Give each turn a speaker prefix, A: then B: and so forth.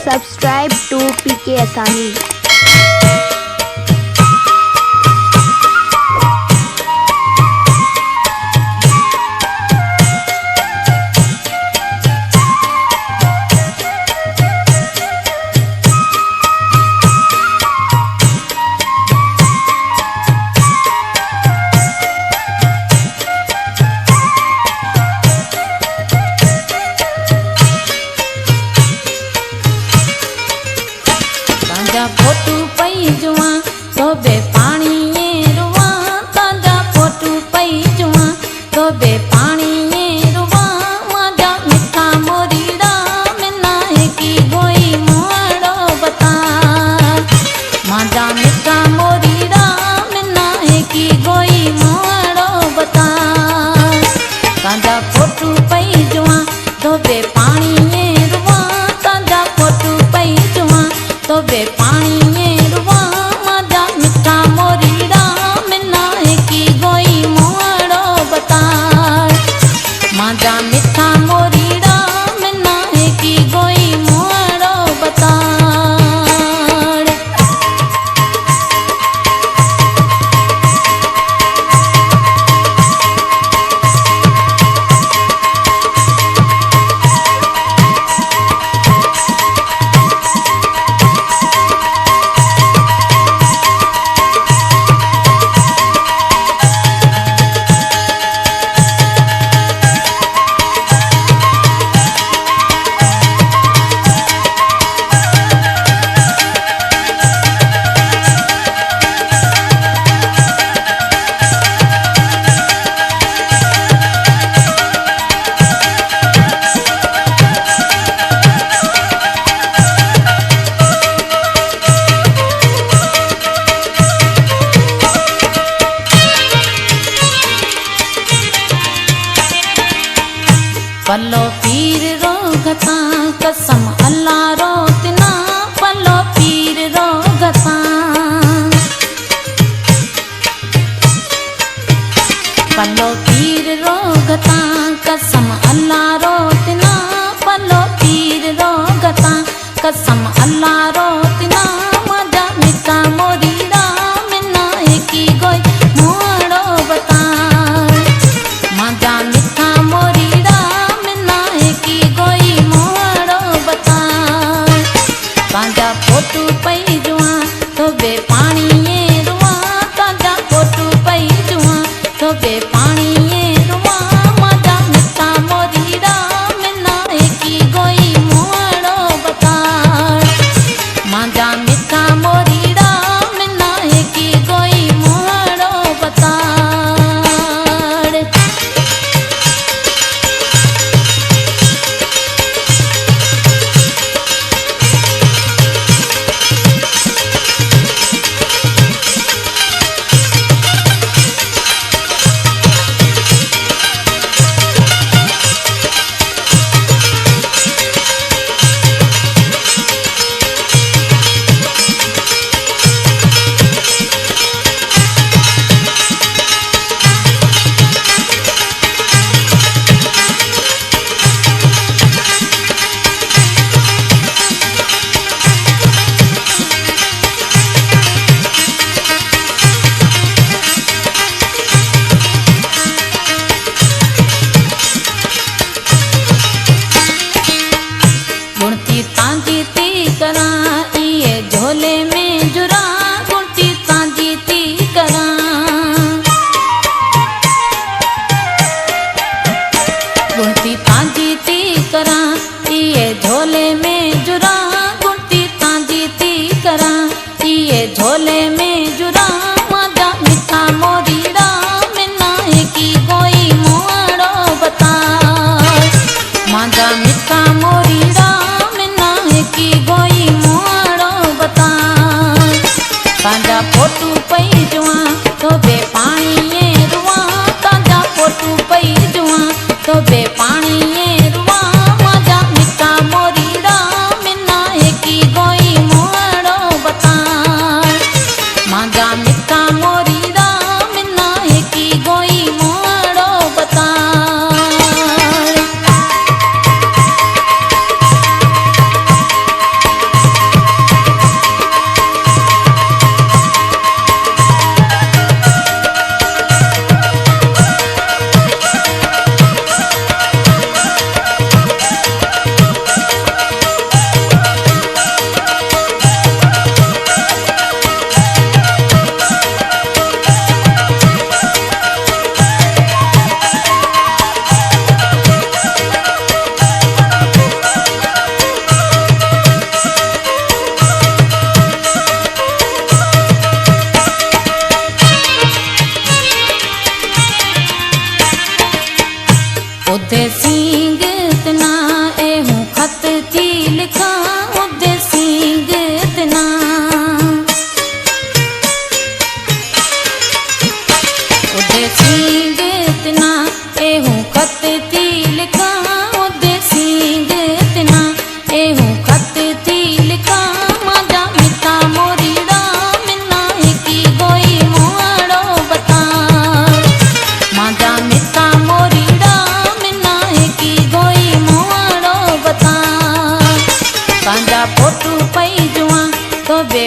A: Subscribe to PK Asani.
B: Photo पई जुआ तोबे पानी रुआ ताजा फोटू पई जुआ तोबे पानी रुआ माजा मिठा मोरीड़ा मिना की गोई मोड़ो बता माजा मिठा मोरीड़ा मिना की गोई मोड़ो बता ताजा फोटू पई जुआ तोबे पानी रुआ ताजा फोटू पई जुआ तोबे पानी रुआ माजा मिठा मोरीड़ा मिना की गोई मोड़ो बता माजा मिठा मोरीड़ा मिना की गोई मोड़ो बता पल्लो पीर रोगता कसम अल्लाह रोतना पल्लो पीर रोगता पल्लो पीर रोगता कसम अल्लाह रोतना पल्लो पीर रोगता कसम अल्लाह रोतना माजा मिठा मोरीड़ा मिना की गोई मोड़ो बता माजा मिठा मोरीड़ा की गोई मोड़ो बता ताजा फोटू पई जुआ तोबे पानी रुआ ताजा फोटू पई जुआ तोबे पानी रुआ माजा मिठा मोरीड़ा मिना की गोई मोड़ो बता माजा मिठा मोरीड़ा मिना की गोई मोड़ो बता गुणती तांजी ती करा ये झोले में जुरा गुणती तांजी ती करा गुणती तांजी ती करा ये झोले में जुरा गुणती तांजी ती करा ये झोले में जुरा माजा मिठा मोरीड़ा मिना की गोई मोड़ो बता माजा मिठा मोरीड़ा की गोई मोड़ो बता तेरा फोटू पई जुआ तो बे